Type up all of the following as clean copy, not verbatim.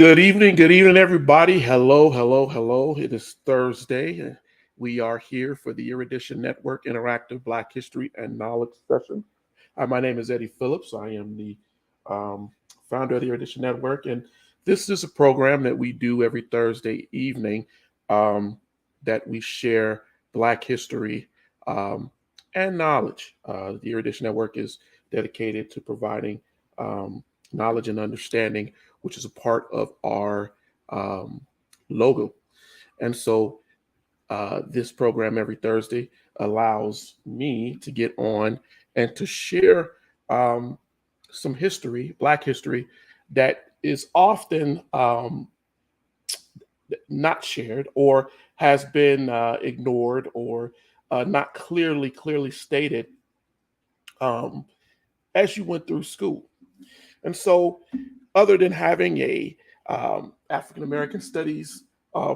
Good evening, everybody. Hello, hello, hello. It is Thursday. We are here for the Erudition Network Interactive Black History and Knowledge Session. My name is Eddie Phillips. I am the um, founder of the Erudition Network, and this is a program that we do every Thursday evening um, that we share Black history and knowledge. The Erudition Network is dedicated to providing knowledge and understanding, which is a part of our um, logo. And so this program every Thursday allows me to get on and to share um, some history, Black history, that is often not shared or has been ignored or not clearly stated um, as you went through school. And so, other than having a African American Studies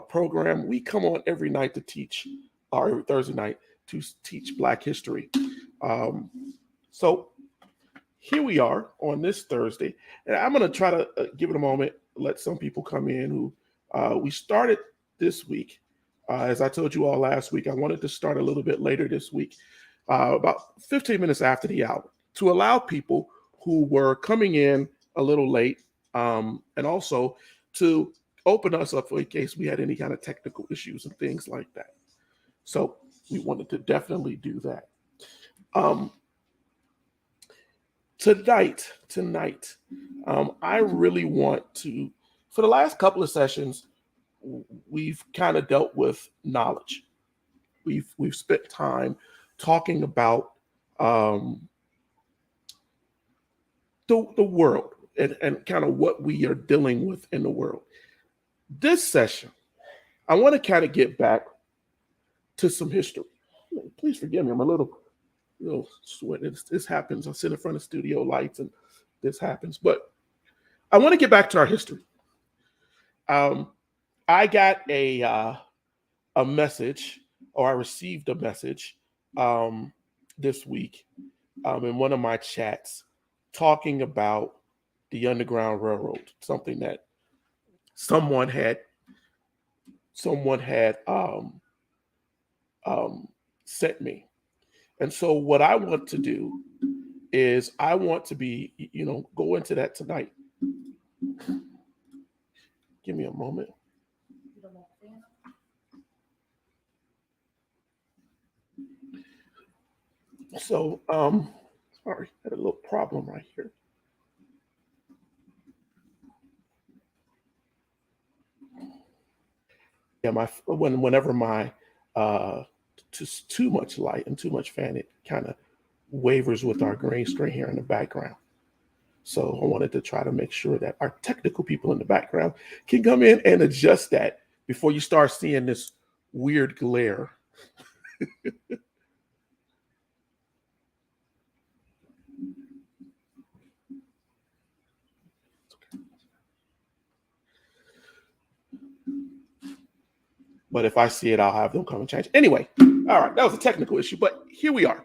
program, we come on every night to teach, or every Thursday night to teach Black history. Um, so here we are on this Thursday, and I'm going to try to give it a moment, let some people come in who we started this week. As I told you all last week, I wanted to start a little bit later this week, about 15 minutes after the hour, to allow people who were coming in a little late, and also to open us up for in case we had any kind of technical issues and things like that. So we wanted to definitely do that. Um, tonight, I really want to. For the last couple of sessions, we've kind of dealt with knowledge. We've spent time talking about um, the world and kind of what we are dealing with in the world. This session, I want to kind of get back to some history. Please forgive me, I'm a little sweat. This happens. I sit in front of studio lights and this happens. But I want to get back to our history. Um, I got a message, or I received a message this week in one of my chats talking about the Underground Railroad, something that someone had um, sent me. And so what I want to do is I want to go into that tonight. Give me a moment. So, sorry, I had a little problem right here. Yeah, whenever my too much light and too much fan, it kind of wavers with our green screen here in the background. So I wanted to try to make sure that our technical people in the background can come in and adjust that before you start seeing this weird glare. But if I see it, I'll have them come and change. Anyway, all right, that was a technical issue, but here we are.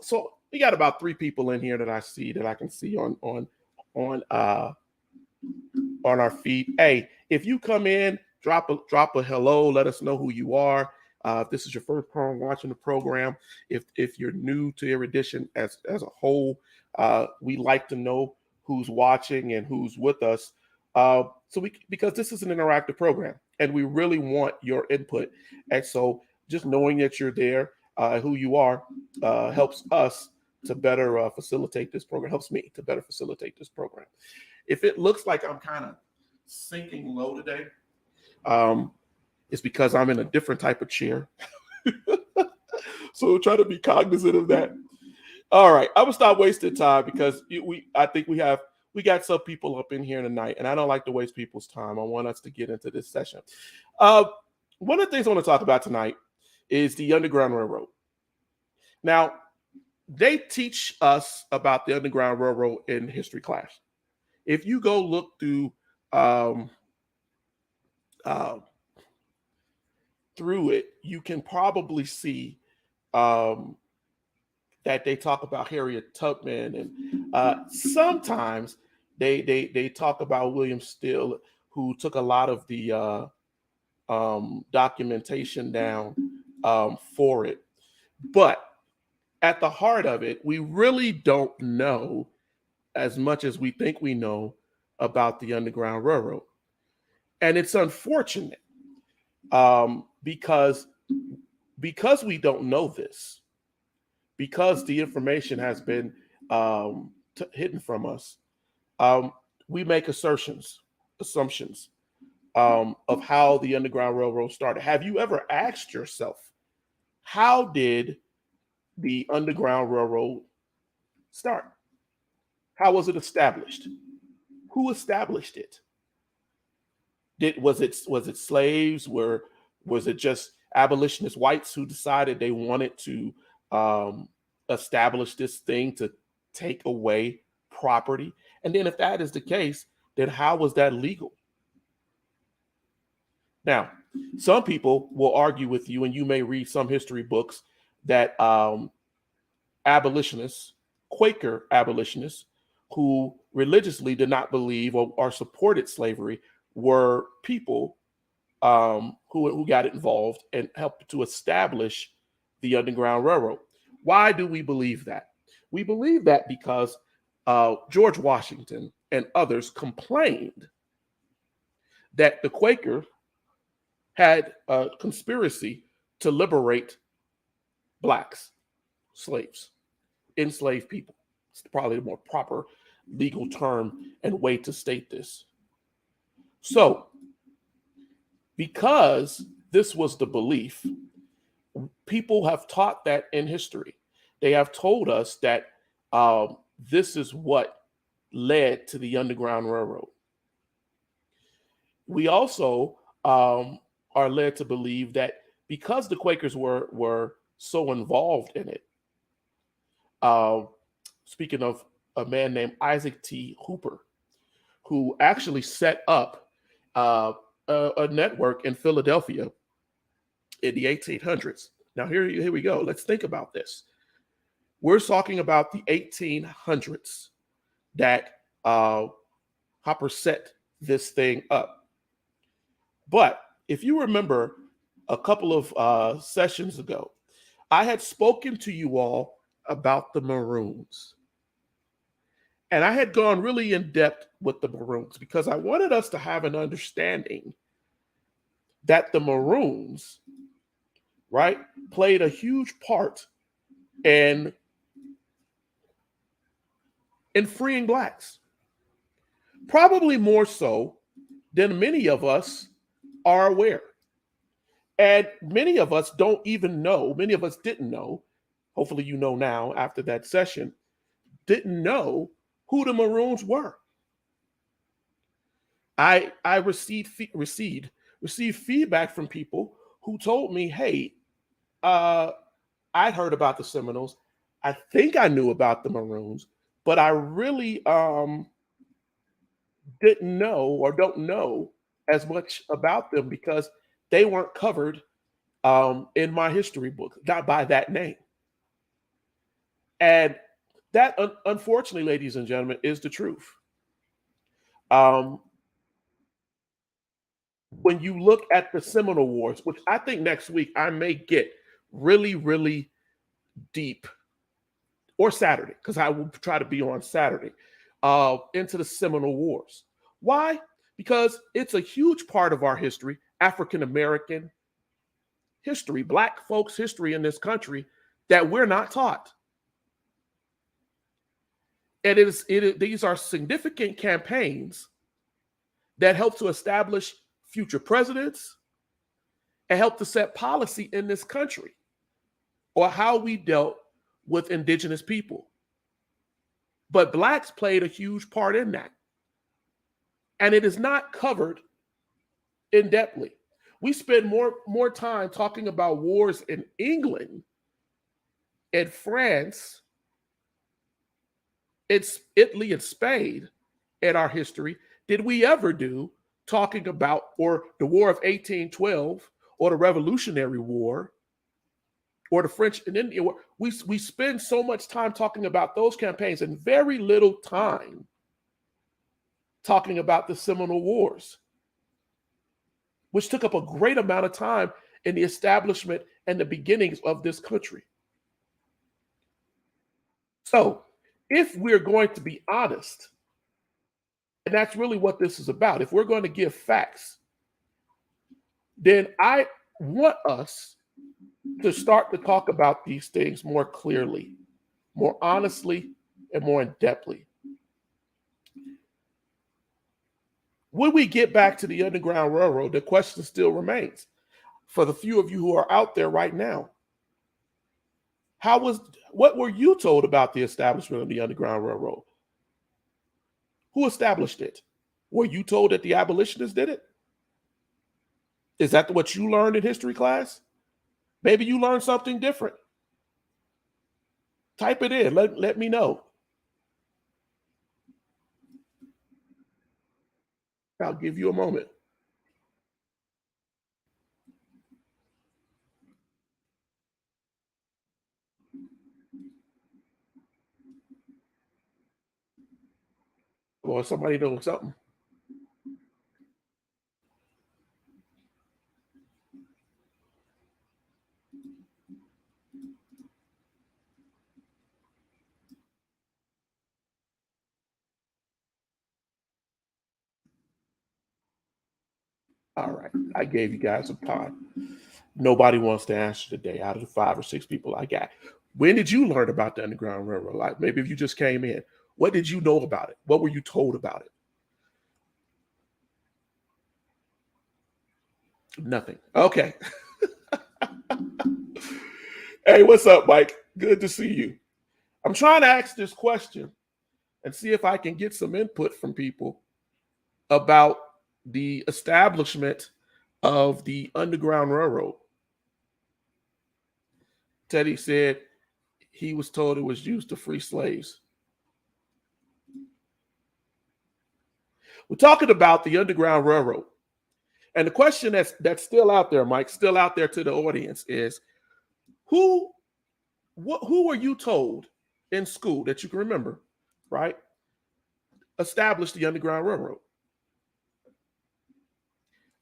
So we got about 3 people in here that I see that I can see on our feed. Hey, if you come in, drop a hello. Let us know who you are. If this is your first time watching the program, if you're new to Erudition as a whole, we like to know who's watching and who's with us. Because this is an interactive program and we really want your input. And so just knowing that you're there, who you are, helps us to better facilitate this program, helps me to better facilitate this program. If it looks like I'm kind of sinking low today, it's because I'm in a different type of chair. So try to be cognizant of that. All right, I'm gonna stop wasting time because I think we got some people up in here tonight, and I don't like to waste people's time. I want us to get into this session. One of the things I want to talk about tonight is the Underground Railroad. Now, they teach us about the Underground Railroad in history class. If you go look through through it, you can probably see that they talk about Harriet Tubman, and sometimes they talk about William Still. who took a lot of the documentation down for it. But at the heart of it, we really don't know as much as we think we know about the Underground Railroad. And it's unfortunate because we don't know this, because the information has been hidden from us, we make assumptions of how the Underground Railroad started. Have you ever asked yourself, how did the Underground Railroad start? How was it established? Who established it? Was it slaves? Was it just abolitionist whites who decided they wanted to establish this thing to take away property? And then if that is the case, then how was that legal? Now, some people will argue with you, and you may read some history books, that abolitionists, Quaker abolitionists, who religiously did not believe or supported slavery, were people who got involved and helped to establish the Underground Railroad. Why do we believe that? We believe that because George Washington and others complained that the Quaker had a conspiracy to liberate blacks, slaves, enslaved people. It's probably a more proper legal term and way to state this. So, because this was the belief, people have taught that in history. They have told us that this is what led to the Underground Railroad. We also are led to believe that because the Quakers were so involved in it, speaking of a man named Isaac T. Hooper, who actually set up a network in Philadelphia in the 1800s. Now, here we go. Let's think about this. We're talking about the 1800s that Hopper set this thing up. But if you remember a couple of sessions ago, I had spoken to you all about the Maroons. And I had gone really in depth with the Maroons because I wanted us to have an understanding that the Maroons, right, played a huge part in freeing blacks. Probably more so than many of us are aware. And many of us don't even know, many of us didn't know, hopefully you know now after that session, didn't know who the Maroons were. I received feedback from people who told me, hey, I heard about the Seminoles. I think I knew about the Maroons, but I really didn't know or don't know as much about them because they weren't covered in my history book, not by that name. And that, unfortunately, ladies and gentlemen, is the truth. When you look at the Seminole Wars, which I think next week I may get really, really deep, or Saturday, because I will try to be on Saturday, into the Seminole Wars. Why? Because it's a huge part of our history, African-American history, Black folks' history in this country that we're not taught. And these are significant campaigns that help to establish future presidents and help to set policy in this country or how we dealt with indigenous people. But Blacks played a huge part in that. And it is not covered in depthly. We spend more time talking about wars in England and France, it's Italy and Spain in our history did we ever do talking about or the War of 1812 or the Revolutionary War or the French and Indian War. We spend so much time talking about those campaigns and very little time talking about the Seminole Wars. which took up a great amount of time in the establishment and the beginnings of this country. So, if we're going to be honest, and that's really what this is about, if we're going to give facts, then I want us to start to talk about these things more clearly, more honestly, and more in depthly. When we get back to the Underground Railroad, the question still remains for the few of you who are out there right now. What were you told about the establishment of the Underground Railroad? Who established it? Were you told that the abolitionists did it? Is that what you learned in history class? Maybe you learned something different. Type it in. Let me know. I'll give you a moment. Or somebody knows something. All right. I gave you guys some time. Nobody wants to answer today out of the 5 or 6 people I got. When did you learn about the Underground Railroad? Like maybe if you just came in, what did you know about it? What were you told about it? Nothing. Okay. Hey, what's up, Mike? Good to see you. I'm trying to ask this question and see if I can get some input from people about the establishment of the Underground Railroad. Teddy said he was told it was used to free slaves. We're talking about the Underground Railroad. And the question that's still out there, Mike, still out there to the audience is who were you told in school that you can remember, right? Established the Underground Railroad.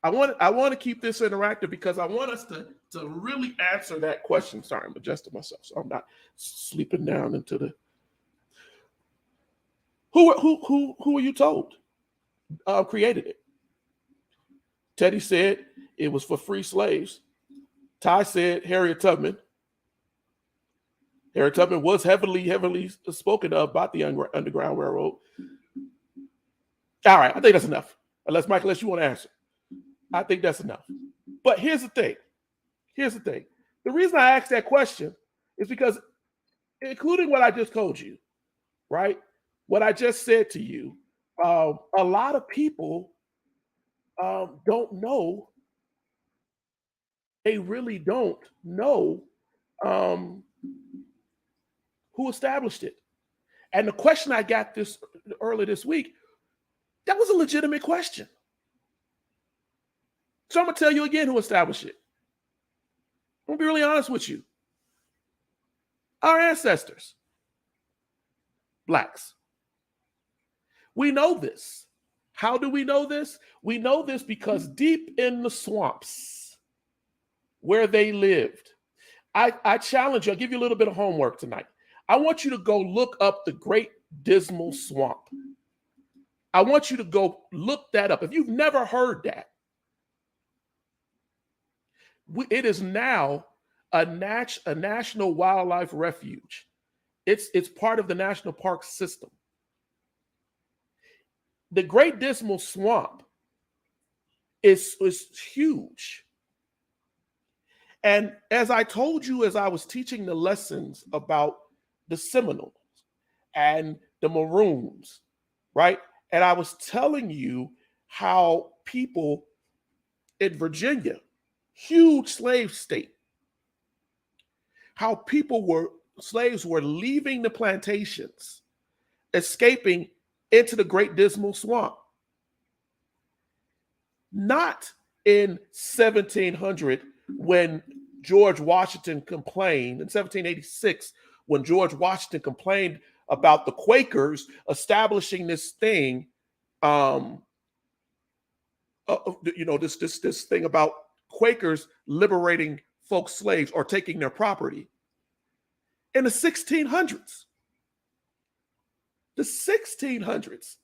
I want to keep this interactive because I want us to really answer that question. Sorry, I'm adjusting myself so I'm not sleeping down into the. Who were you told created it? Teddy said it was for free slaves. Ty said Harriet Tubman. Harriet Tubman was heavily spoken of about the Underground Railroad. All right, I think that's enough. Unless you want to answer. I think that's enough. But here's the thing. The reason I asked that question is because, including what I just told you, right? What I just said to you, a lot of people don't know. They really don't know who established it. And the question I got this early this week, that was a legitimate question. So I'm gonna tell you again who established it. I'm gonna be really honest with you. Our ancestors, blacks. We know this. How do we know this? We know this because deep in the swamps where they lived, I challenge you, I'll give you a little bit of homework tonight. I want you to go look up the Great Dismal Swamp. I want you to go look that up. If you've never heard that, it is now a national wildlife refuge. It's part of the national park system. The Great Dismal Swamp is huge. And as I told you, as I was teaching the lessons about the Seminoles and the Maroons, right? And I was telling you how people in Virginia, huge slave state, how slaves were leaving the plantations, escaping into the Great Dismal Swamp. Not in 1700 when George Washington complained, in 1786 when George Washington complained about the Quakers establishing this thing this thing about Quakers liberating folks slaves or taking their property in the 1600s. The 1600s,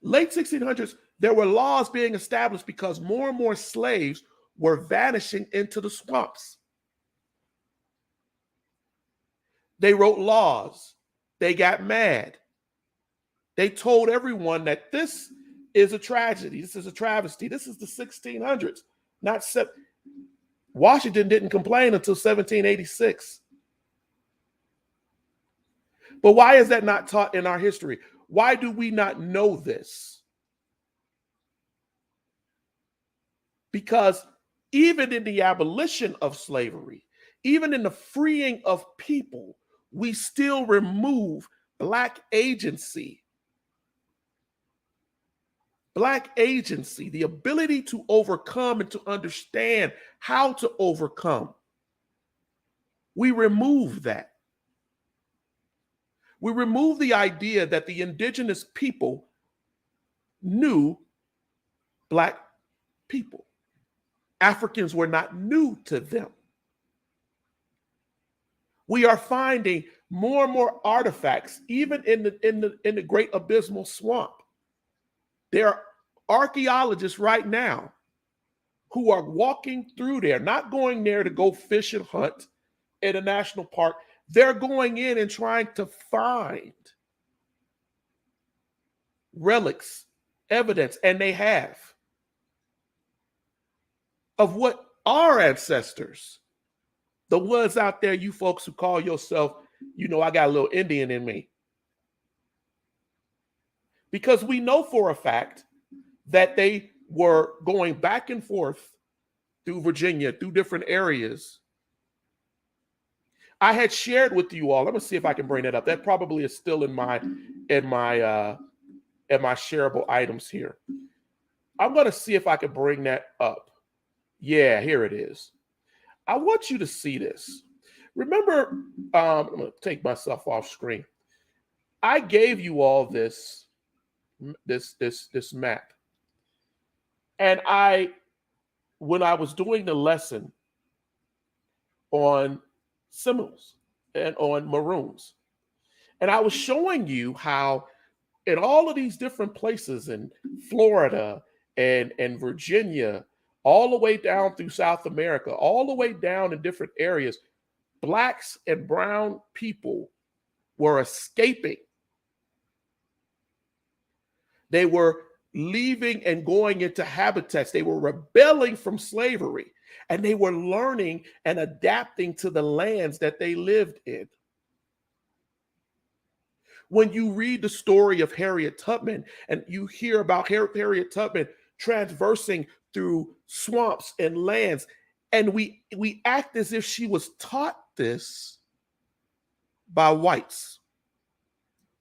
late 1600s, there were laws being established because more and more slaves were vanishing into the swamps. They wrote laws. They got mad. They told everyone that this is a tragedy. This is a travesty. This is the 1600s. Washington didn't complain until 1786. But why is that not taught in our history? Why do we not know this? Because even in the abolition of slavery, even in the freeing of people, we still remove Black agency. Black agency, the ability to overcome and to understand how to overcome. We remove that. We remove the idea that the indigenous people knew Black people. Africans were not new to them. We are finding more and more artifacts, even in the Great Abysmal Swamp. There are archaeologists right now who are walking through there, not going there to go fish and hunt in a national park. They're going in and trying to find relics, evidence, and they have, of what our ancestors, the ones out there, you folks who call yourself, I got a little Indian in me. Because we know for a fact that they were going back and forth through Virginia, through different areas. I had shared with you all. Let me see if I can bring that up. That probably is still in my shareable items here. I'm going to see if I can bring that up. Yeah, here it is. I want you to see this. Remember, I'm going to take myself off screen. I gave you all this map. And when I was doing the lesson on Seminoles and on Maroons, and I was showing you how in all of these different places in Florida and Virginia, all the way down through South America, all the way down in different areas, Blacks and brown people were escaping. They were leaving and going into habitats. They were rebelling from slavery, and they were learning and adapting to the lands that they lived in. When you read the story of Harriet Tubman and you hear about Harriet Tubman traversing through swamps and lands, and we act as if she was taught this by whites.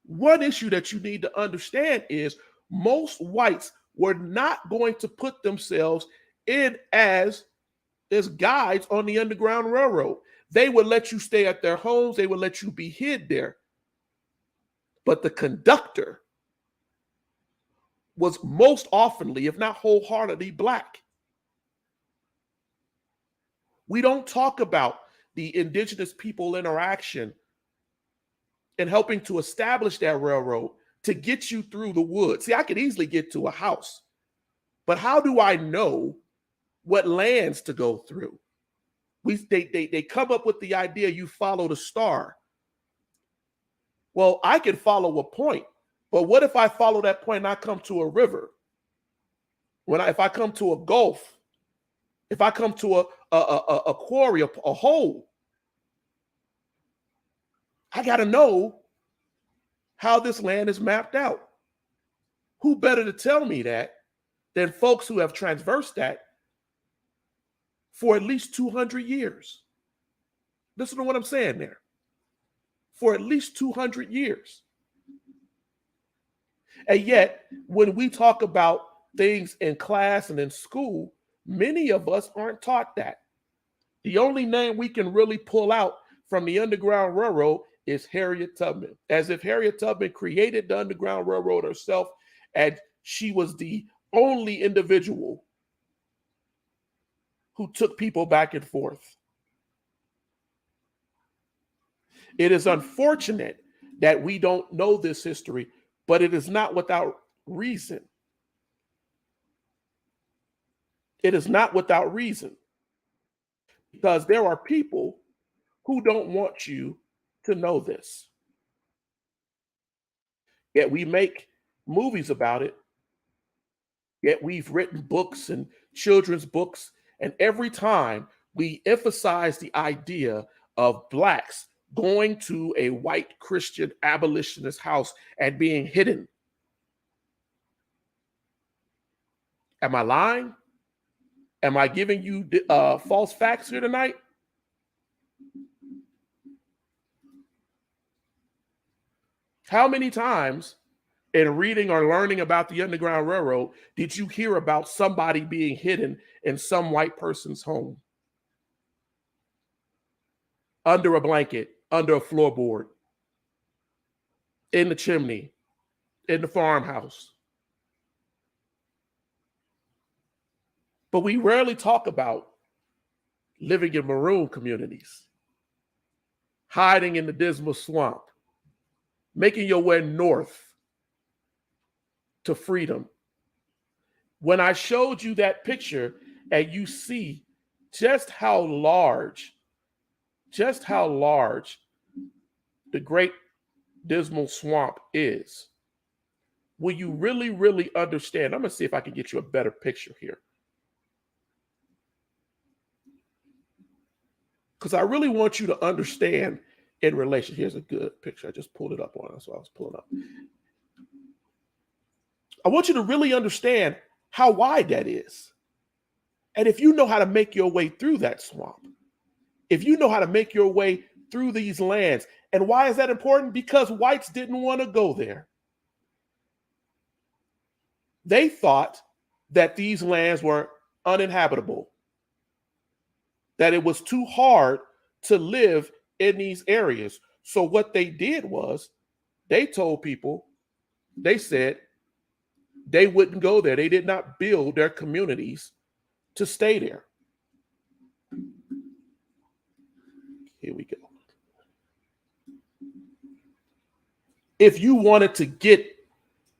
One issue that you need to understand is most whites were not going to put themselves in as guides on the Underground Railroad. They would let you stay at their homes. They would let you be hid there. But the conductor was most oftenly, if not wholeheartedly, Black. We don't talk about the indigenous people interaction and helping to establish that railroad to get you through the woods. See, I could easily get to a house, but how do I know what lands to go through? They come up with the idea you follow the star. Well, I can follow a point, but what if I follow that point and I come to a river? If I come to a gulf, if I come to a quarry, a hole, I got to know how this land is mapped out. Who better to tell me that than folks who have traversed that for at least 200 years? Listen to what I'm saying there. For at least 200 years. And yet, when we talk about things in class and in school, many of us aren't taught that. The only name we can really pull out from the Underground Railroad is Harriet Tubman, as if Harriet Tubman created the Underground Railroad herself and she was the only individual who took people back and forth. It is unfortunate that we don't know this history, but it is not without reason. It is not without reason, because there are people who don't want you to know this. Yet we make movies about it, yet we've written books and children's books, and every time we emphasize the idea of blacks going to a white Christian abolitionist house and being hidden. Am I lying? Am I giving you false facts here tonight? How many times in reading or learning about the Underground Railroad did you hear about somebody being hidden in some white person's home? Under a blanket, under a floorboard, in the chimney, in the farmhouse. But we rarely talk about living in maroon communities, hiding in the dismal swamp, making your way north to freedom. When I showed you that picture and you see just how large the great dismal swamp is, will you really, really understand? I'm going to see if I can get you a better picture here, because I really want you to understand in relation. Here's a good picture. I just pulled it up on. That's what I was pulling up. I want you to really understand how wide that is. And if you know how to make your way through that swamp, if you know how to make your way through these lands, and why is that important? Because whites didn't want to go there. They thought that these lands were uninhabitable, that it was too hard to live in these areas. So what they did was they told people, they said they wouldn't go there. They did not build their communities to stay there. Here we go. If you wanted to get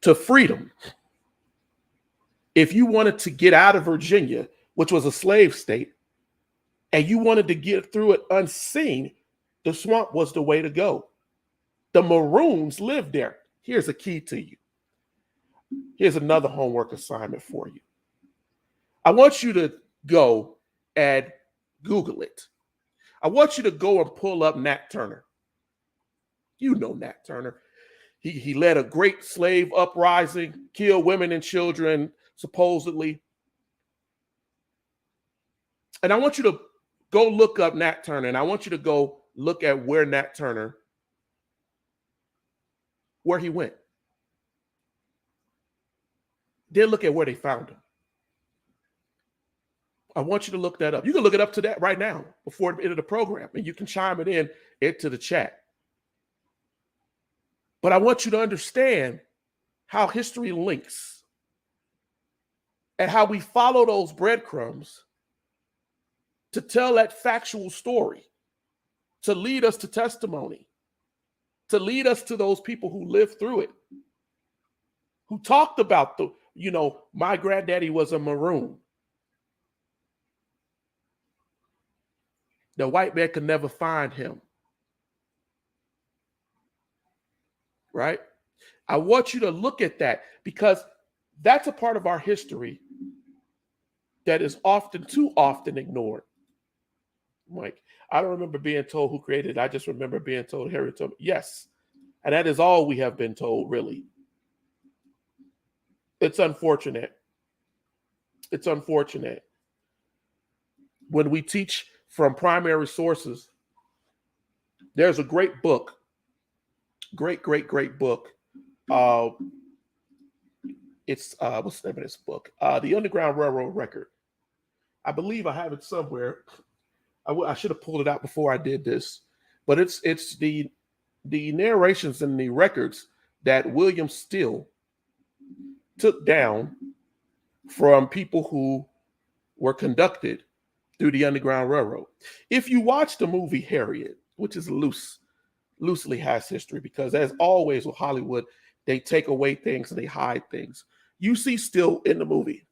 to freedom, if you wanted to get out of Virginia, which was a slave state, and you wanted to get through it unseen, the swamp was the way to go. The Maroons lived there. Here's a key to you. Here's another homework assignment for you. I want you to go and Google it. I want you to go and pull up Nat Turner. You know Nat Turner. He led a great slave uprising, killed women and children, supposedly. And I want you to go look up Nat Turner, and I want you to go look at where Nat Turner, where he went. Then look at where they found him. I want you to look that up. You can look it up to that right now before the end of the program, and you can chime it in into the chat. But I want you to understand how history links and how we follow those breadcrumbs to tell that factual story, to lead us to testimony, to lead us to those people who lived through it, who talked about my granddaddy was a Maroon. The white man could never find him. Right? I want you to look at that, because that's a part of our history that is too often ignored. Mike, I don't remember being told who created it. I just remember being told Harry told me. Yes. And that is all we have been told, really. It's unfortunate. It's unfortunate. When we teach from primary sources, there's a great book, great book. It's what's the name of this book? The Underground Railroad Record. I believe I have it somewhere. I should have pulled it out before I did this, but it's the narrations and the records that William Still took down from people who were conducted through the Underground Railroad. If you watch the movie Harriet, which is loosely has history, because as always with Hollywood, they take away things and they hide things. You see still in the movie,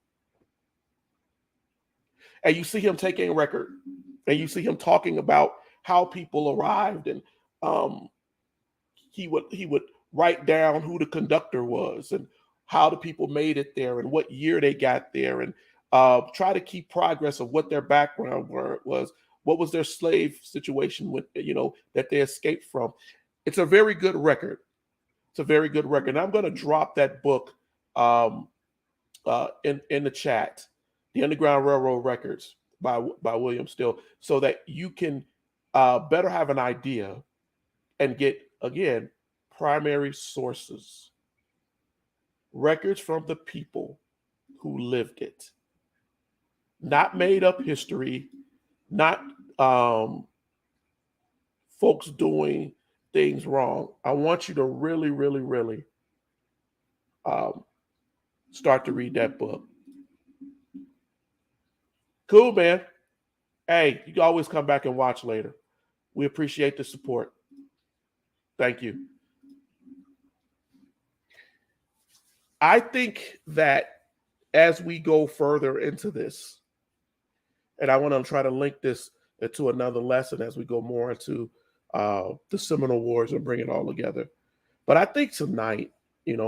and you see him taking a record, and you see him talking about how people arrived, and he would write down who the conductor was and how the people made it there and what year they got there, and try to keep progress of what their background was, what was their slave situation with, that they escaped from. It's a very good record. It's a very good record. And I'm going to drop that book in the chat, The Underground Railroad Records by William Still, so that you can better have an idea and get, again, primary sources, records from the people who lived it, not made up history, not folks doing things wrong. I want you to really, really, really start to read that book. Cool, man. Hey, you can always come back and watch later. We appreciate the support. Thank you. I think that as we go further into this, and I want to try to link this to another lesson as we go more into the Seminole Wars and bring it all together. But I think tonight,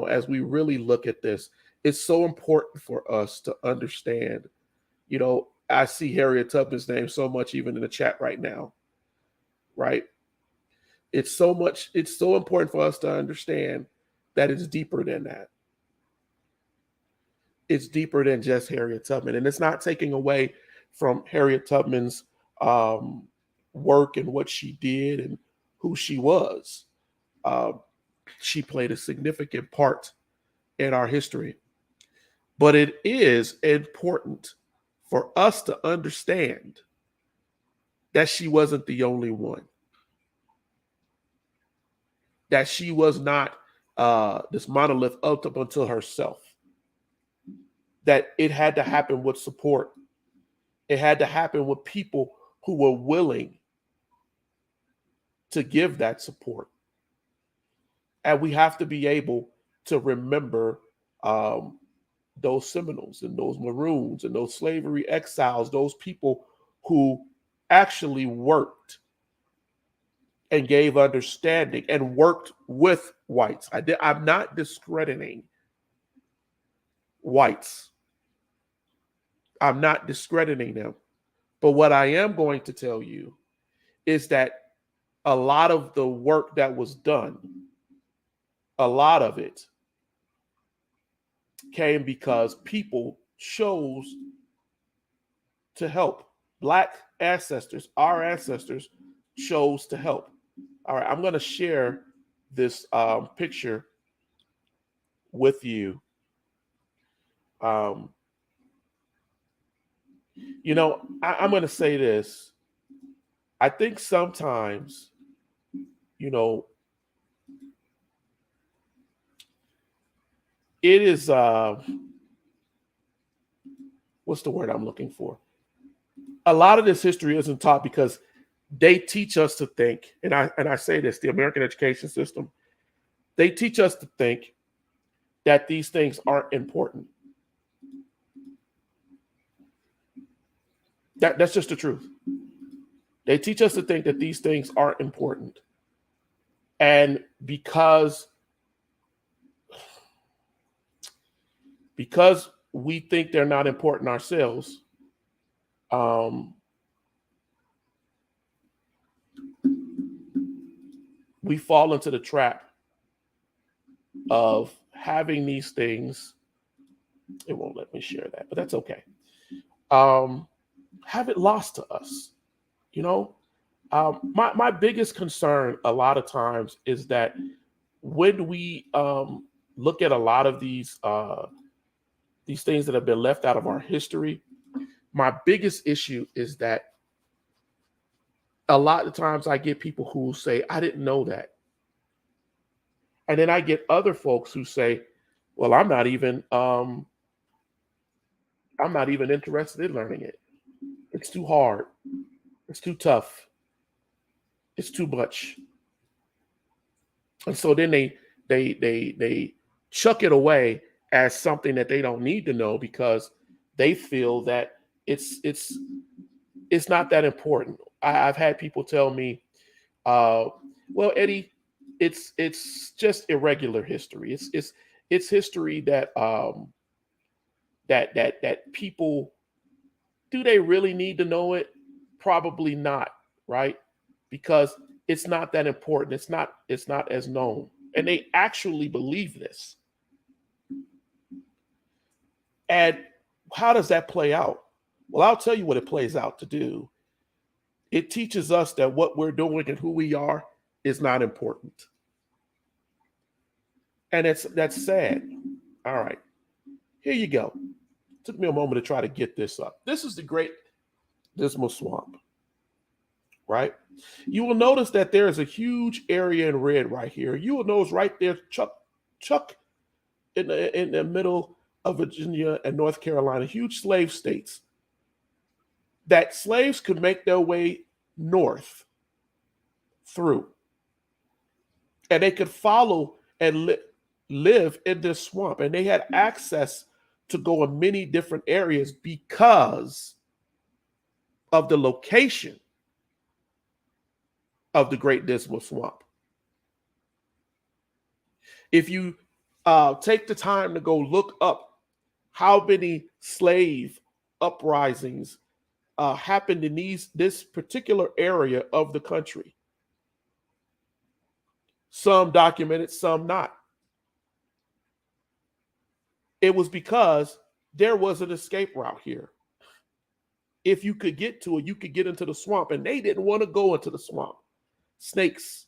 as we really look at this, it's so important for us to understand, I see Harriet Tubman's name so much even in the chat right now, right? It's so important for us to understand that it's deeper than that. It's deeper than just Harriet Tubman. And it's not taking away from Harriet Tubman's work and what she did and who she was. She played a significant part in our history. But it is important for us to understand that she wasn't the only one. That she was not this monolith up until herself. That it had to happen with support. It had to happen with people who were willing to give that support. And we have to be able to remember those Seminoles and those Maroons and those slavery exiles, those people who actually worked and gave understanding and worked with whites. I'm not discrediting whites. I'm not discrediting them. But what I am going to tell you is that a lot of the work that was done, a lot of it came because people chose to help. Black ancestors, our ancestors, chose to help. All right, I'm going to share this picture with you. I'm going to say this. I think sometimes, it is, what's the word I'm looking for? A lot of this history isn't taught because they teach us to think, and I say this, the American education system, they teach us to think that these things aren't important. That's just the truth. They teach us to think that these things aren't important. And because we think they're not important ourselves, we fall into the trap of having these things. It won't let me share that, but that's okay. Have it lost to us. My biggest concern a lot of times is that when we look at a lot of these things that have been left out of our history, my biggest issue is that a lot of times I get people who will say, I didn't know that. And then I get other folks who say, Well, I'm not even interested in learning it. It's too hard. It's too tough. It's too much. And so then they chuck it away as something that they don't need to know because they feel that it's it's it's not that important. I've had people tell me, uh, well, Eddie, it's just irregular history. It's history that that people, do they really need to know it? Probably not, right? Because it's not that important. It's not as known. And they actually believe this. And how does that play out? Well, I'll tell you what it plays out to do. It teaches us that what we're doing and who we are is not important. And that's sad. All right. Here you go. It took me a moment to try to get this up. This is the Great Dismal Swamp, right? You will notice that there is a huge area in red right here. You will notice right there, Chuck in the middle of Virginia and North Carolina, huge slave states, that slaves could make their way north through, and they could follow and live in this swamp, and they had access to go in many different areas because of the location of the Great Dismal Swamp. If you take the time to go look up how many slave uprisings happened in this particular area of the country, some documented, some not. It was because there was an escape route here. If you could get to it, you could get into the swamp, and they didn't want to go into the swamp. Snakes,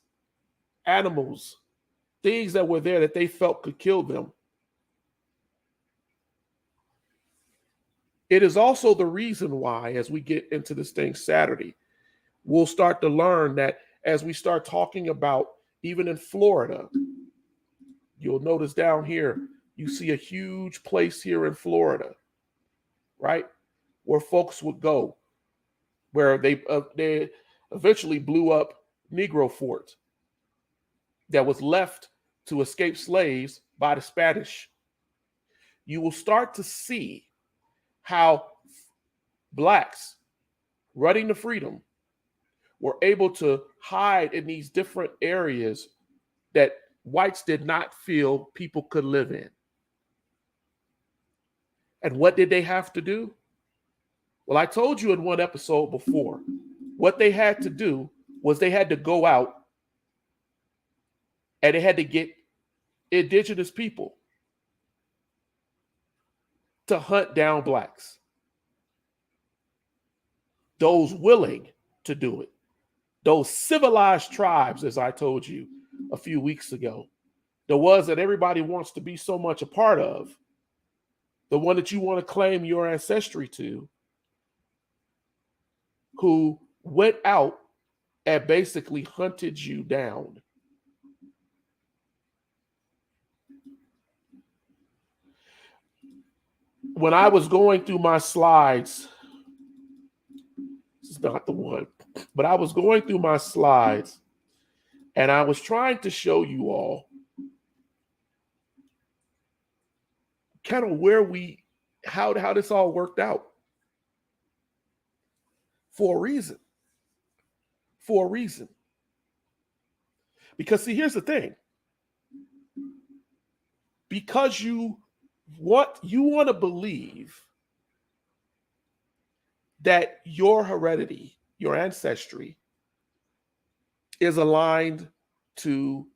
animals, things that were there that they felt could kill them. It is also the reason why, as we get into this thing Saturday, we'll start to learn that as we start talking about, even in Florida, you'll notice down here, you see a huge place here in Florida, right? Where folks would go, where they eventually blew up Negro Fort that was left to escape slaves by the Spanish. You will start to see how blacks running to freedom were able to hide in these different areas that whites did not feel people could live in. And what did they have to do? Well, I told you in one episode before, what they had to do was they had to go out and they had to get indigenous people to hunt down blacks. Those willing to do it. Those civilized tribes, as I told you a few weeks ago, the ones that everybody wants to be so much a part of, the one that you want to claim your ancestry to, who went out and basically hunted you down. When I was going through my slides, this is not the one, but I was going through my slides and I was trying to show you all kind of how this all worked out for a reason. For a reason. Because see, here's the thing. Because you want to believe that your heredity, your ancestry, is aligned to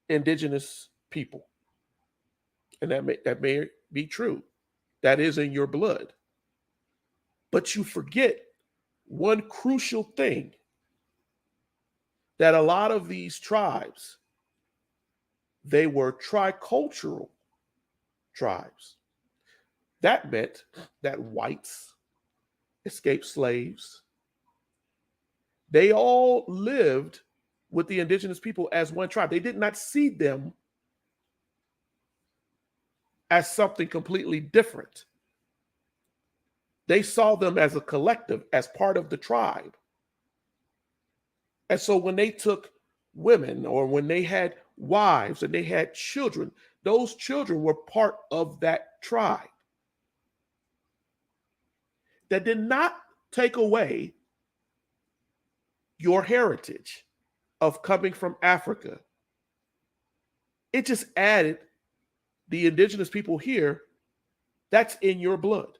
indigenous people. And that may be true. That is in your blood. But you forget one crucial thing, that a lot of these tribes, they were tricultural tribes. That meant that whites, escaped slaves, they all lived with the indigenous people as one tribe. They did not see them as something completely different. They saw them as a collective, as part of the tribe. And so when they took women, or when they had wives and they had children, those children were part of that tribe. That did not take away your heritage of coming from Africa. It just added the indigenous people here, that's in your blood.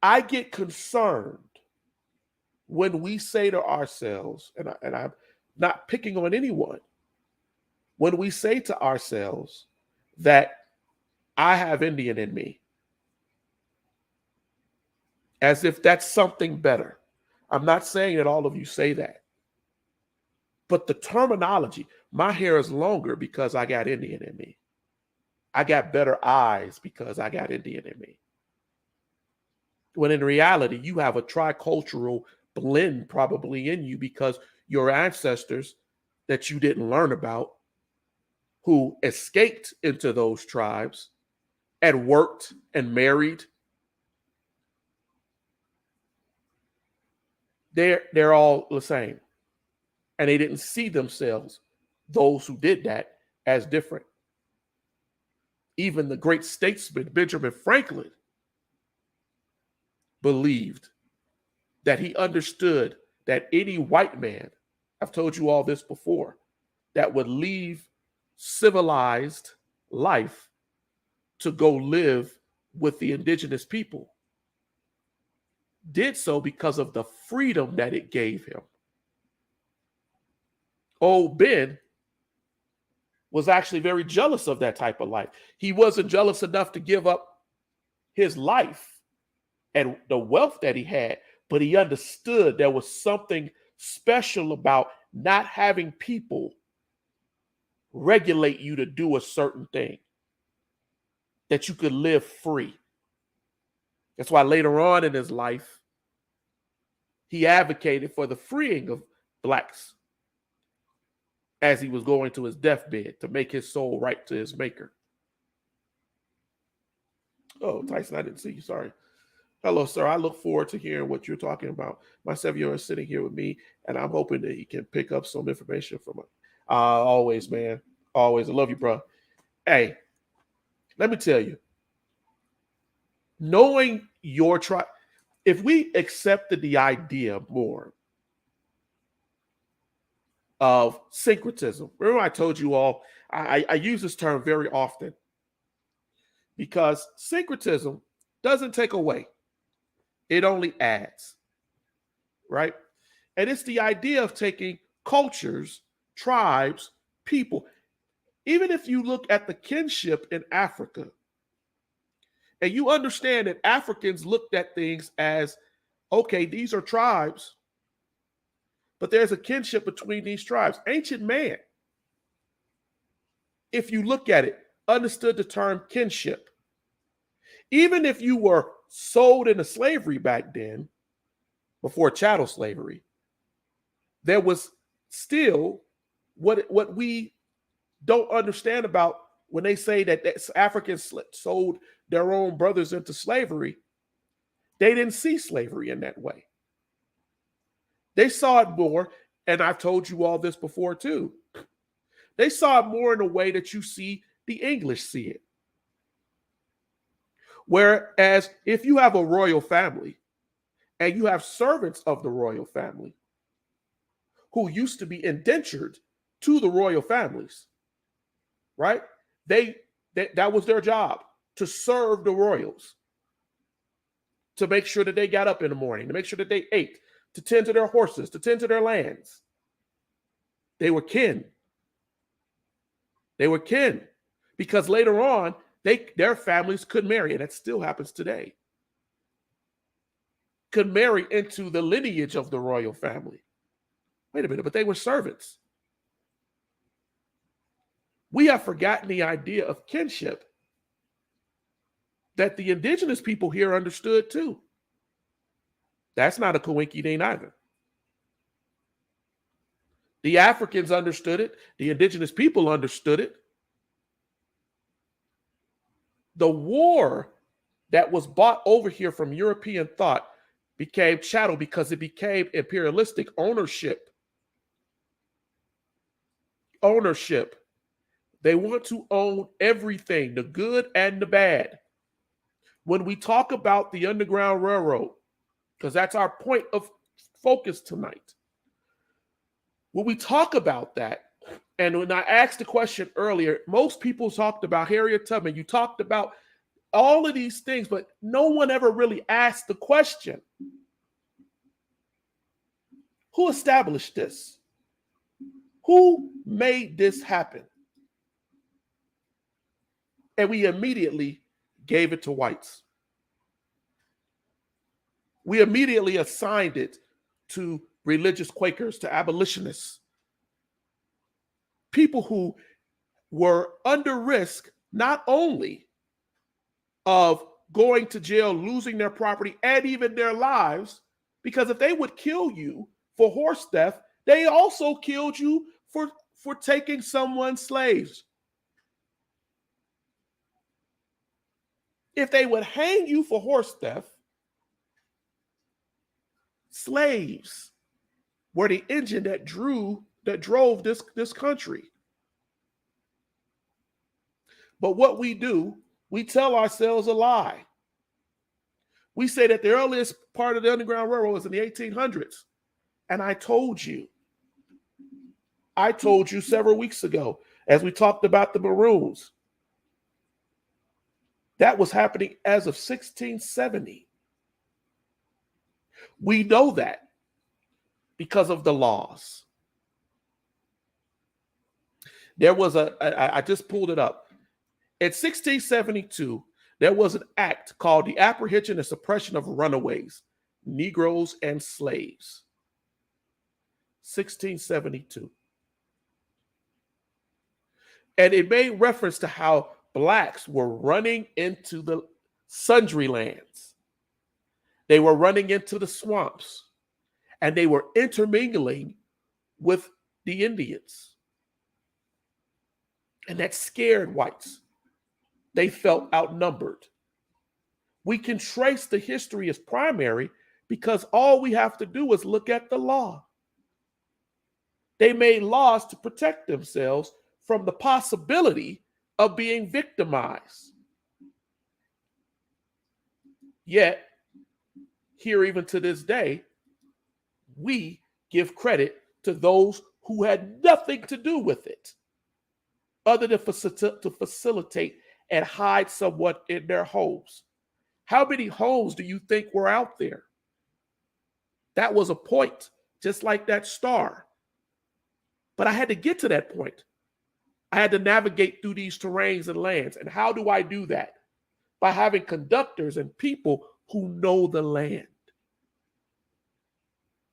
I get concerned when we say to ourselves, and I'm not picking on anyone, when we say to ourselves that I have Indian in me, as if that's something better. I'm not saying that all of you say that, but the terminology, my hair is longer because I got Indian in me. I got better eyes because I got Indian in me. When in reality, you have a tricultural blend probably in you because your ancestors that you didn't learn about, who escaped into those tribes and worked and married, they're all the same. And they didn't see themselves, those who did that, as different. Even the great statesman Benjamin Franklin believed that he understood that any white man, I've told you all this before, that would leave civilized life to go live with the indigenous people, did so because of the freedom that it gave him. Old Ben was actually very jealous of that type of life. He wasn't jealous enough to give up his life and the wealth that he had, but he understood there was something special about not having people regulate you to do a certain thing, that you could live free. That's why later on in his life, he advocated for the freeing of blacks as he was going to his deathbed to make his soul right to his maker. Oh, Tyson, I didn't see you. Sorry. Hello, sir. I look forward to hearing what you're talking about. My 7-year-old is sitting here with me, and I'm hoping that he can pick up some information from it. Always, man. Always. I love you, bro. Hey, let me tell you, knowing your tribe, if we accepted the idea more of syncretism, remember I told you all, I use this term very often because syncretism doesn't take away. It only adds, right? And it's the idea of taking cultures, tribes, people. Even if you look at the kinship in Africa, and you understand that Africans looked at things as, okay, these are tribes, but there's a kinship between these tribes. Ancient man, if you look at it, understood the term kinship. Even if you were sold into slavery back then, before chattel slavery, there was still what we don't understand about when they say that Africans sold their own brothers into slavery. They didn't see slavery in that way. They saw it more, and I've told you all this before too. They saw it more in a way that you see the English see it. Whereas if you have a royal family and you have servants of the royal family who used to be indentured to the royal families, right? That was their job, to serve the royals, to make sure that they got up in the morning, to make sure that they ate, to tend to their horses, to tend to their lands. They were kin. They were kin because later on, their families could marry, and that still happens today, could marry into the lineage of the royal family. Wait a minute, but they were servants. We have forgotten the idea of kinship that the indigenous people here understood too. That's not a coinky ding either. The Africans understood it. The indigenous people understood it. The war that was bought over here from European thought became chattel because it became imperialistic ownership. Ownership. They want to own everything, the good and the bad. When we talk about the Underground Railroad, because that's our point of focus tonight, when we talk about that, and when I asked the question earlier, most people talked about Harriet Tubman. You talked about all of these things, but no one ever really asked the question, who established this? Who made this happen? And we immediately gave it to whites. We immediately assigned it to religious Quakers, to abolitionists, people who were under risk not only of going to jail, losing their property, and even their lives, because if they would kill you for horse theft, they also killed you for taking someone's slaves. If they would hang you for horse theft, slaves were the engine that drove this country. But what we do, we tell ourselves a lie. We say that the earliest part of the Underground Railroad was in the 1800s. And I told you several weeks ago, as we talked about the Maroons, that was happening as of 1670. We know that because of the laws. There was I just pulled it up. In 1672, there was an act called the Apprehension and Suppression of Runaways, Negroes, and Slaves. 1672. And it made reference to how blacks were running into the sundry lands. They were running into the swamps, and they were intermingling with the Indians. And that scared whites. They felt outnumbered. We can trace the history as primary because all we have to do is look at the law. They made laws to protect themselves from the possibility of being victimized. Yet, here even to this day, we give credit to those who had nothing to do with it, other than to facilitate and hide somewhat in their homes. How many homes do you think were out there? That was a point, just like that star. But I had to get to that point. I had to navigate through these terrains and lands. And how do I do that? By having conductors and people who know the land,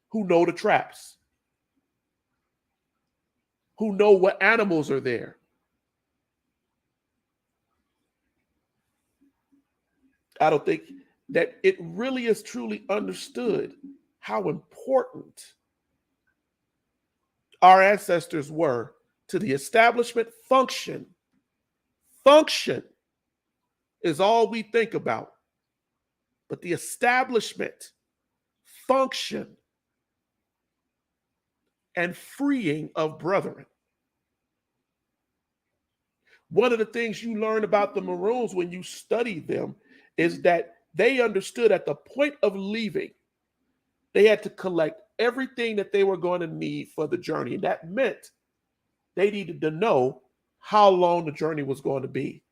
who know the traps, who know what animals are there. I don't think that it really is truly understood how important our ancestors were to the establishment function. Function is all we think about. But the establishment, function, and freeing of brethren. One of the things you learn about the Maroons when you study them is that they understood at the point of leaving, they had to collect everything that they were going to need for the journey. And that meant they needed to know how long the journey was going to be.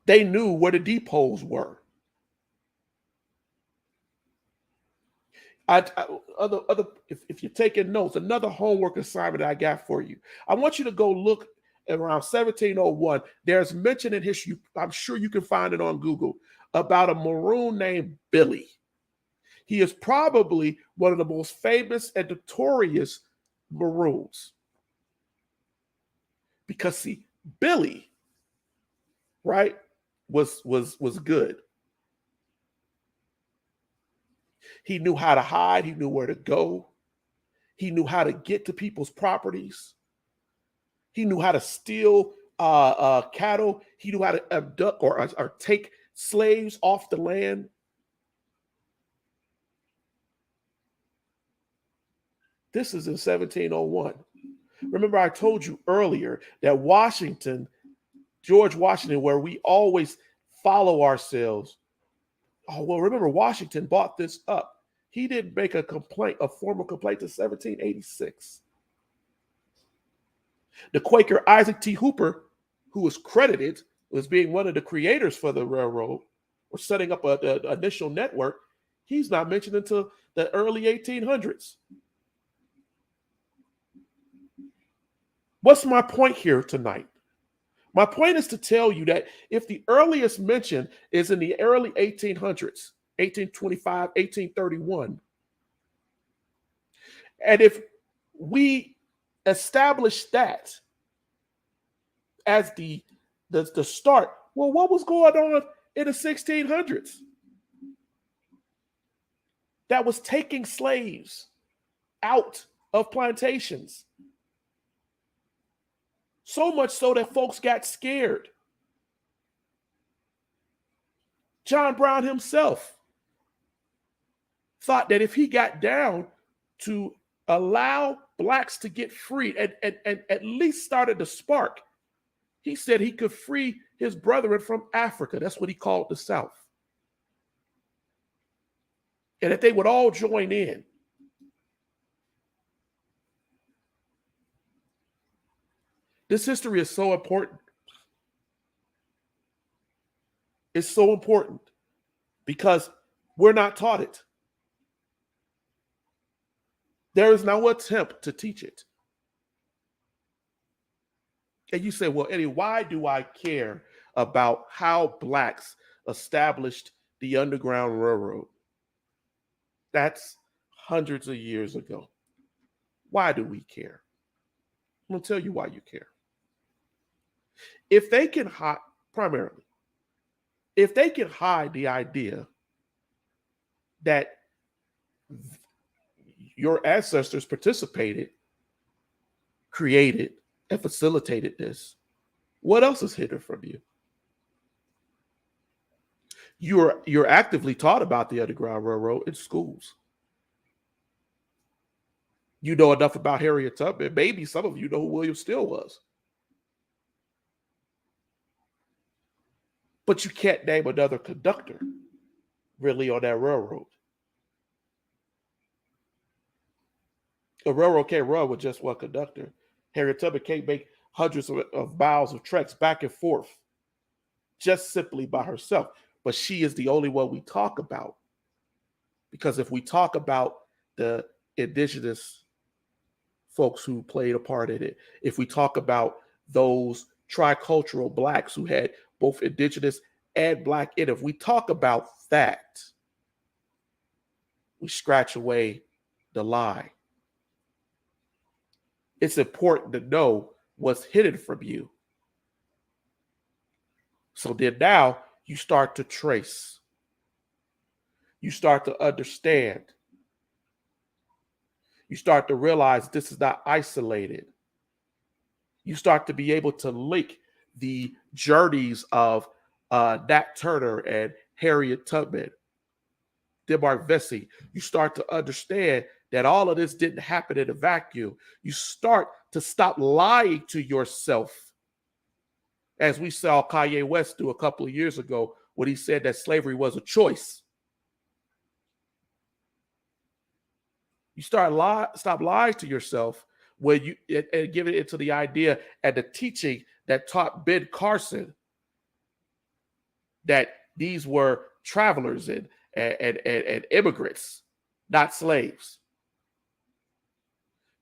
They knew where the depots were. If you're taking notes, another homework assignment I got for you. I want you to go look around 1701. There's mention in history, I'm sure you can find it on Google, about a Maroon named Billy. He is probably one of the most famous and notorious Maroons. Because see, Billy, right, was good. He knew how to hide. He knew where to go. He knew how to get to people's properties. He knew how to steal cattle. He knew how to abduct or take slaves off the land. This is in 1701. Remember, I told you earlier that George Washington, where we always follow ourselves. Oh, well, remember, Washington bought this up. He didn't make a formal complaint to 1786. The Quaker Isaac T. Hooper, who was credited as being one of the creators for the railroad or setting up an initial network, he's not mentioned until the early 1800s. What's my point here tonight? My point is to tell you that if the earliest mention is in the early 1800s, 1825, 1831, and if we establish that as the start, well, what was going on in the 1600s? That was taking slaves out of plantations. So much so that folks got scared. John Brown himself thought that if he got down to allow blacks to get free and at least started the spark, he said he could free his brethren from Africa. That's what he called the South. And that they would all join in. This history is so important. It's so important because we're not taught it. There is no attempt to teach it. And you say, well, Eddie, why do I care about how blacks established the Underground Railroad? That's hundreds of years ago. Why do we care? I'm going to tell you why you care. If they can hide, primarily, if they can hide the idea that your ancestors participated, created, and facilitated this, what else is hidden from you? You're actively taught about the Underground Railroad in schools. You know enough about Harriet Tubman. Maybe some of you know who William Steele was. But you can't name another conductor really on that railroad. A railroad can't run with just one conductor. Harriet Tubman can't make hundreds of miles of treks back and forth just simply by herself. But she is the only one we talk about. Because if we talk about the indigenous folks who played a part in it, if we talk about those tricultural blacks who had both indigenous and black in it, if we talk about that, we scratch away the lie. It's important to know what's hidden from you. So then now you start to trace. You start to understand. You start to realize this is not isolated. You start to be able to link the journeys of Nat Turner and Harriet Tubman, DeMarc Vesey. You start to understand that all of this didn't happen in a vacuum. You start to stop lying to yourself, as we saw Kanye West do a couple of years ago when he said that slavery was a choice. You stop lying to yourself when you and give it into the idea and the teaching that taught Ben Carson that these were travelers and immigrants, not slaves.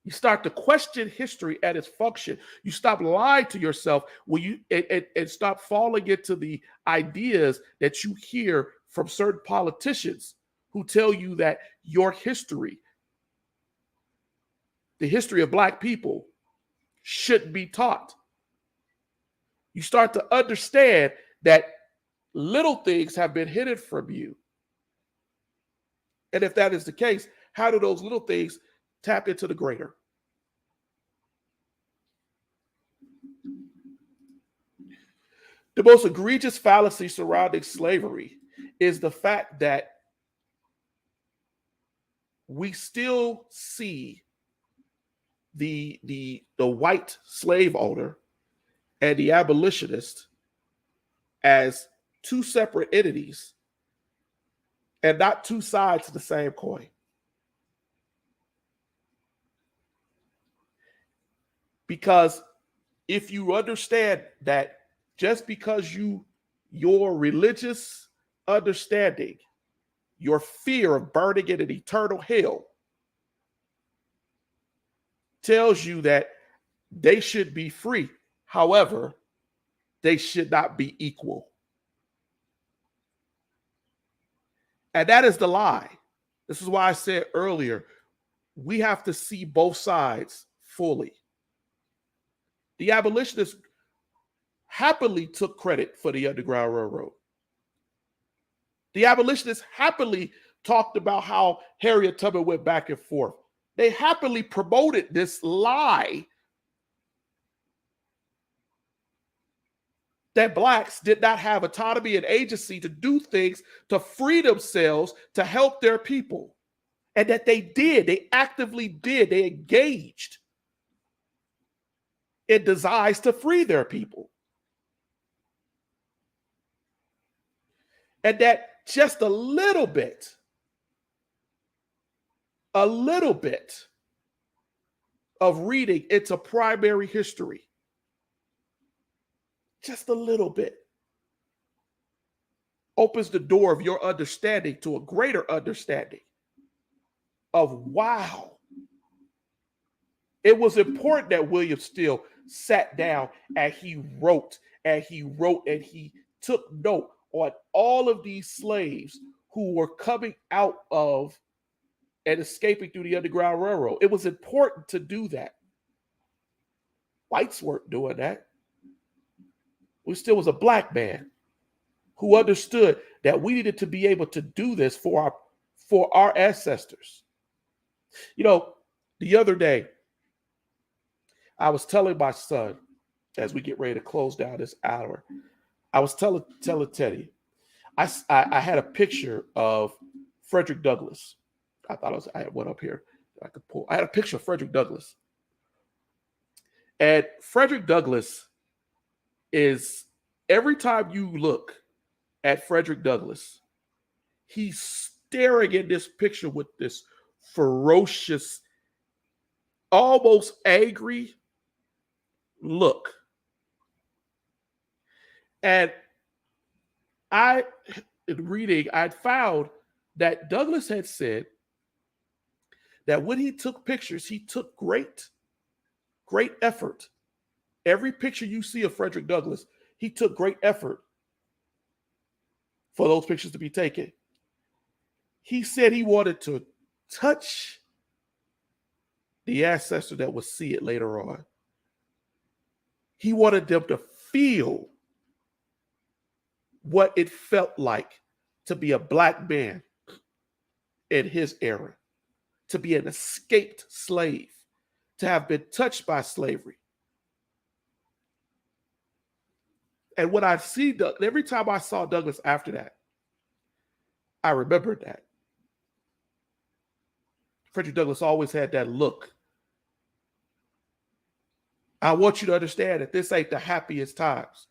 You start to question history at its function. You stop lying to yourself when you and stop falling into the ideas that you hear from certain politicians who tell you that your history, the history of Black people, shouldn't be taught. You start to understand that little things have been hidden from you. And if that is the case, how do those little things tap into the greater? The most egregious fallacy surrounding slavery is the fact that we still see the white slave owner and the abolitionist as two separate entities and not two sides of the same coin. Because if you understand that just because your religious understanding, your fear of burning in an eternal hell tells you that they should be free. However, they should not be equal. And that is the lie. This is why I said earlier, we have to see both sides fully. The abolitionists happily took credit for the Underground Railroad. The abolitionists happily talked about how Harriet Tubman went back and forth. They happily promoted this lie that blacks did not have autonomy and agency to do things, to free themselves, to help their people. And that they did. They actively did. They engaged in designs to free their people. And that just a little bit of reading into primary history, just a little bit, opens the door of your understanding to a greater understanding of, wow, it was important that William Steele sat down and he wrote and he took note on all of these slaves who were coming out of and escaping through the Underground Railroad. It was important to do that. Whites weren't doing that. We still was a black man who understood that we needed to be able to do this for our ancestors. You know, the other day, I was telling my son, as we get ready to close down this hour, I was telling Teddy, I had a picture of Frederick Douglass. I had one up here that I could pull. I had a picture of Frederick Douglass. And Frederick Douglass is, every time you look at Frederick Douglass, he's staring at this picture with this ferocious, almost angry look. And in reading, I'd found that Douglass had said that when he took pictures, he took great effort. Every picture you see of Frederick Douglass, he took great effort for those pictures to be taken. He said he wanted to touch the ancestor that would see it later on. He wanted them to feel what it felt like to be a black man in his era, to be an escaped slave, to have been touched by slavery. And when I see every time I saw Douglass after that, I remembered that. Frederick Douglass always had that look. I want you to understand that this ain't the happiest times.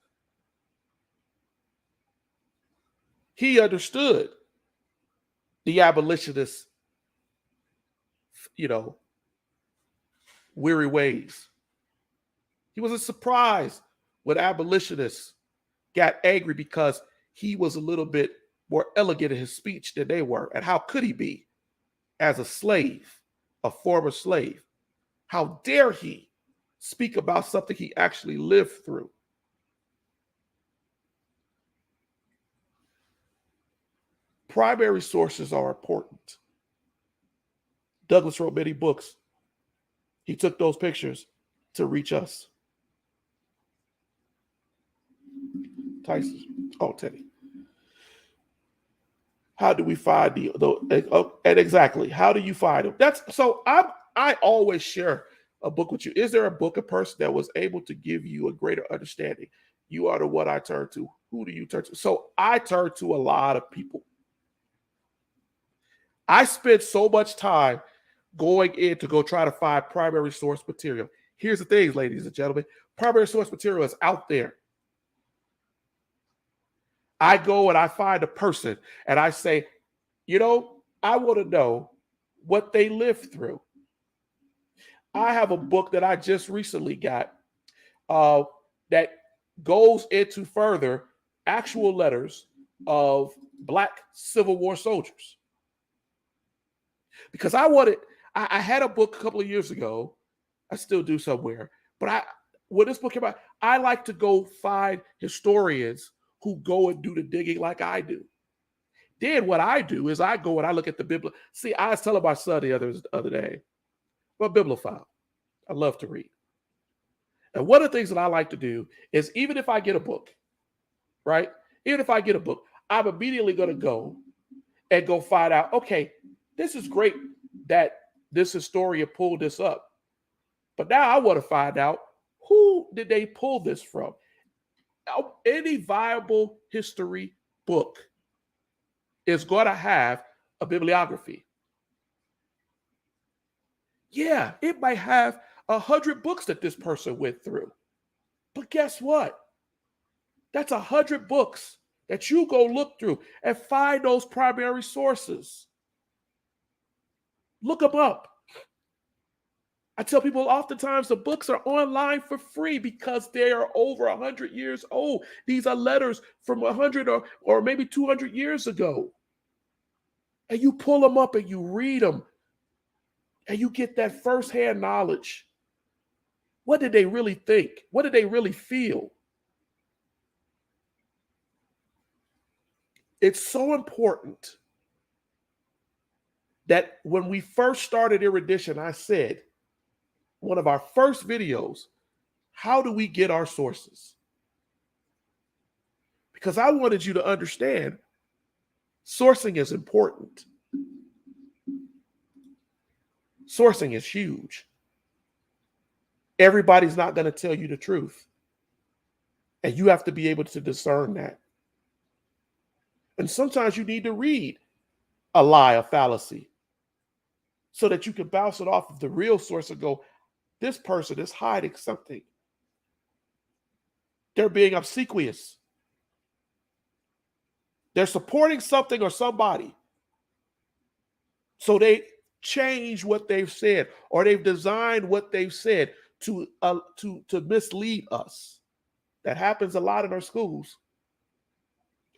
He understood the abolitionists, weary ways. He wasn't surprised when abolitionists got angry because he was a little bit more elegant in his speech than they were. And how could he be as a slave, a former slave? How dare he speak about something he actually lived through? Primary sources are important. Douglass wrote many books. He took those pictures to reach us. Tyson, Teddy. How do we find and exactly, how do you find them? I always share a book with you. Is there a book, a person that was able to give you a greater understanding? You are the one I turn to. Who do you turn to? So I turn to a lot of people. I spend so much time going in to go try to find primary source material. Here's the thing, ladies and gentlemen. Primary source material is out there. I go and I find a person and I say, I want to know what they lived through. I have a book that I just recently got that goes into further actual letters of Black Civil War soldiers. Because I had a book a couple of years ago. I still do somewhere. But when this book came out, I like to go find historians who go and do the digging like I do. Then what I do is I go and I look at the Bible. See, I was telling my son the other day, I'm a bibliophile. I love to read. And one of the things that I like to do is even if I get a book, right? Even if I get a book, I'm immediately going to go find out, okay, this is great that this historian pulled this up. But now I want to find out, who did they pull this from? Any viable history book is going to have a bibliography. Yeah, it might have 100 books that this person went through. But guess what? That's 100 books that you go look through and find those primary sources. Look them up. I tell people oftentimes the books are online for free because they are over 100 years old. These are letters from 100 or maybe 200 years ago. And you pull them up and you read them and you get that firsthand knowledge. What did they really think? What did they really feel? It's so important that when we first started Erudition, I said, one of our first videos, how do we get our sources? Because I wanted you to understand sourcing is important. Sourcing is huge. Everybody's not going to tell you the truth. And you have to be able to discern that. And sometimes you need to read a lie, a fallacy, so that you can bounce it off of the real source and go, this person is hiding something. They're being obsequious. They're supporting something or somebody. So they change what they've said, or they've designed what they've said to mislead us. That happens a lot in our schools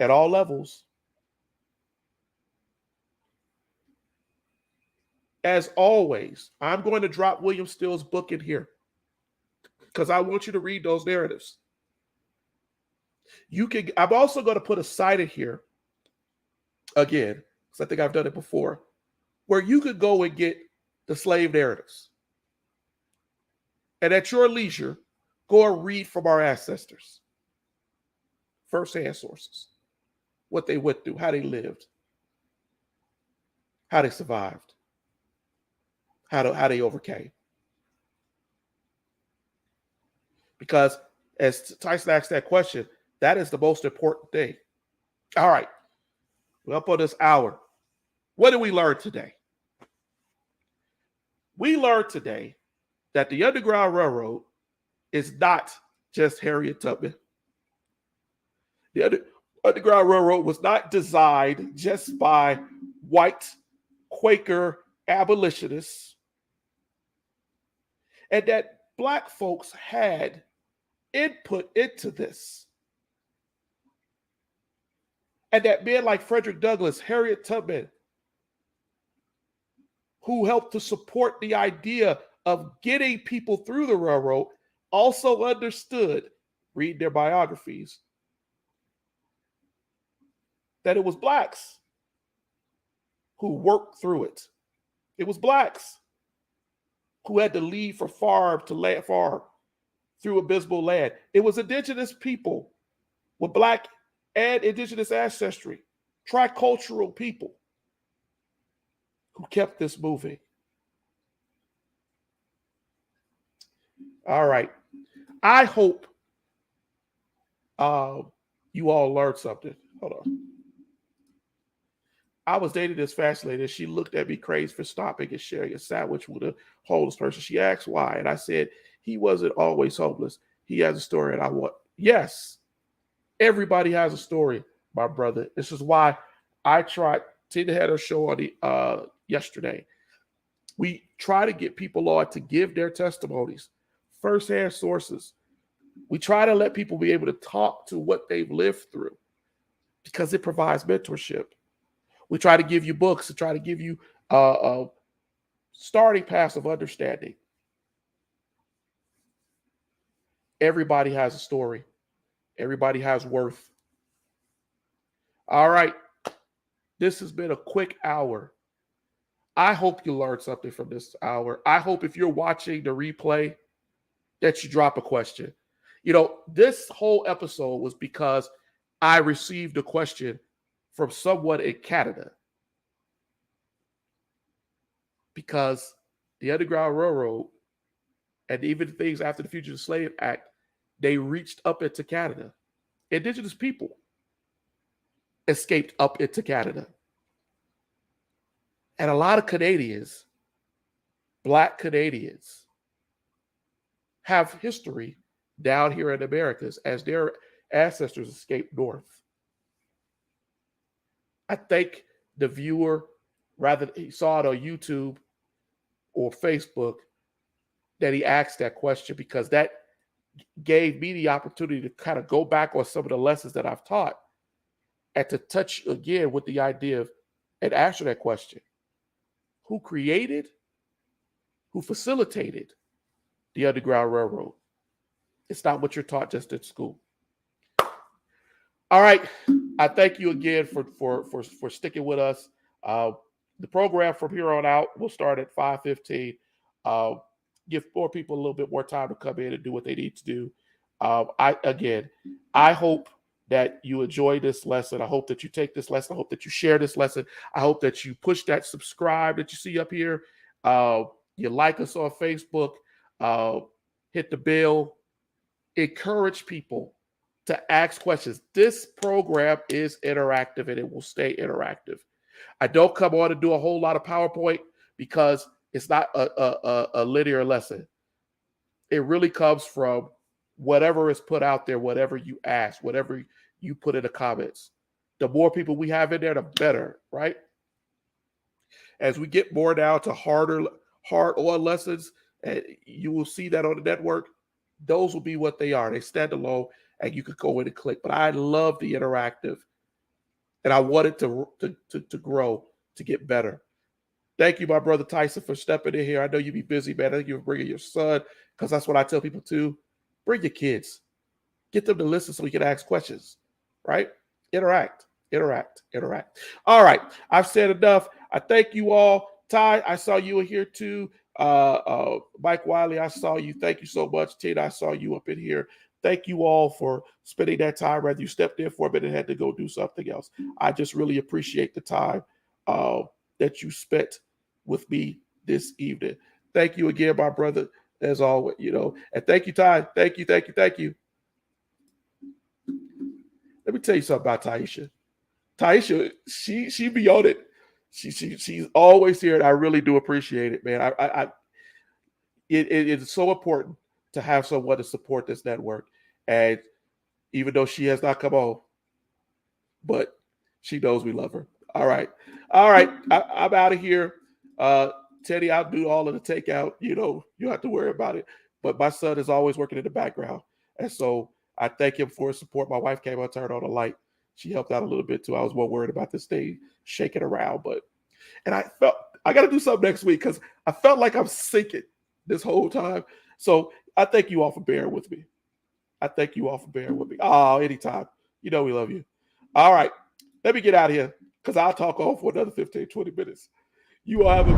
at all levels. As always, I'm going to drop William Still's book in here because I want you to read those narratives. I'm also going to put a site in here again, because I think I've done it before, where you could go and get the slave narratives. And at your leisure, go and read from our ancestors. First-hand sources. What they went through, how they lived, how they survived, how they overcame. Because as Tyson asked that question, that is the most important thing. All right. We're up on this hour. What did we learn today? We learned today that the Underground Railroad is not just Harriet Tubman. The Underground Railroad was not designed just by white Quaker abolitionists, and that Black folks had input into this. And that men like Frederick Douglass, Harriet Tubman, who helped to support the idea of getting people through the railroad, also understood, read their biographies, that it was Blacks who worked through it. It was Blacks who had to leave for farm to land farm through abysmal land. It was indigenous people with Black and indigenous ancestry, tricultural people who kept this moving. All right. I hope you all learned something. Hold on. I was dating this fashion lady, and she looked at me crazy for stopping and sharing a sandwich with a homeless person. She asked why, and I said, he wasn't always homeless. He has a story, and I want. Yes, everybody has a story, my brother. This is why I tried. Tina had her show on the yesterday. We try to get people on to give their testimonies, firsthand sources. We try to let people be able to talk to what they've lived through because it provides mentorship. We try to give you books to try to give you starting paths of understanding. Everybody has a story. Everybody has worth. All right. This has been a quick hour. I hope you learned something from this hour. I hope if you're watching the replay that you drop a question. You know, this whole episode was because I received a question from someone in Canada. Because the Underground Railroad and even things after the Fugitive Slave Act, they reached up into Canada. Indigenous people escaped up into Canada. And a lot of Canadians, Black Canadians, have history down here in the Americas as their ancestors escaped north. I think the viewer, rather he saw it on YouTube or Facebook, that he asked that question because that gave me the opportunity to kind of go back on some of the lessons that I've taught and to touch again with the idea of and answer that question. Who created, who facilitated the Underground Railroad? It's not what you're taught just at school. All right. I thank you again for sticking with us. The program from here on out will start at 5:15. Give more people a little bit more time to come in and do what they need to do. I hope that you enjoy this lesson. I hope that you take this lesson. I hope that you share this lesson. I hope that you push that subscribe that you see up here. You like us on Facebook. Hit the bell. Encourage people to ask questions. This program is interactive and it will stay interactive. I don't come on and do a whole lot of PowerPoint because it's not a linear lesson. It really comes from whatever is put out there, whatever you ask, whatever you put in the comments. The more people we have in there, the better, right? As we get more down to hard-on lessons, and you will see that on the network, those will be what they are. They stand alone, and you could go in and click. But I love the interactive, and I want it to grow, to get better. Thank you, my brother Tyson, for stepping in here. I know you be busy, man. Thank you for bringing your son, because that's what I tell people too. Bring your kids. Get them to listen so we can ask questions, right? Interact. All right. I've said enough. I thank you all. Ty, I saw you in here too. Mike Wiley, I saw you. Thank you so much. Tina, I saw you up in here. Thank you all for spending that time, whether you stepped in for a minute and had to go do something else. I just really appreciate the time that you spent with me this evening. Thank you again, my brother, as always, and thank you, Ty. Thank you. Let me tell you something about Taisha. Taisha, she be on it. She's always here, and I really do appreciate it, man. It is so important to have someone to support this network, and even though she has not come on, but she knows we love her. All right. I'm out of here. Teddy, I'll do all of the takeout. You don't have to worry about it. But my son is always working in the background, and so I thank him for his support. My wife came out, turned on the light. She helped out a little bit too. I was more worried about this thing shaking around, and I felt I got to do something next week because I felt like I'm sinking this whole time. So I thank you all for bearing with me. Oh, anytime. We love you. All right. Let me get out of here because I'll talk on for another 15, 20 minutes. You all have a